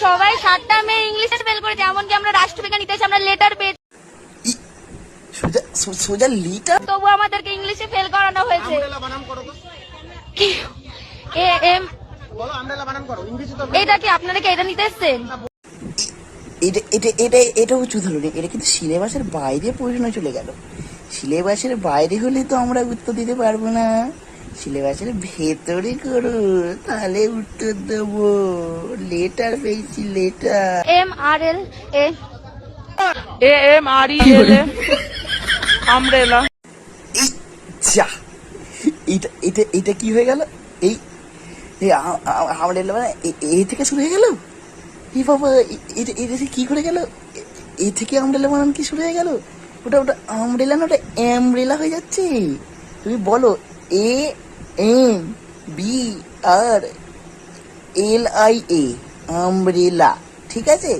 সবাই 7টা মেয়ে ইংলিশে ফেল করেছে, এমনকি আমরা রাষ্ট্রবিজ্ঞান ইতিহাসে আমরা লেটার পেয়েছি, সোজা লিটার, তবু আমাদেরকে ইংলিশে ফেল করানো হয়েছে। কি এ এম এটা কি আপনারা কি এটা নিতে এসছেন? এটা উঁচু ধরুন, এটা কিন্তু সিলেবাসের বাইরে প্রশ্ন চলে গেল। সিলেবাসের বাইরে হলে তো আমরা উত্তর দিতে পারবো না, সিলেবাসের ভেতরে করো, তাহলে উত্তর দেবো। লেটার পেয়েছি, লেটার। MRL umbrella. এই যা, এটা কি হয়ে গেল? এই আমরা মানে এ থেকে শুরু হয়ে গেল। এই বাবা, এটা কি করে গেল? এ থেকে আমব্রেলা বানান কি শুরু হয়ে গেল? ওটা আমব্রেলা না, ওটা অ্যামব্রেলা হয়ে যাচ্ছে। তুমি বলো AMBRLIA, আমব্রেলা, ঠিক আছে?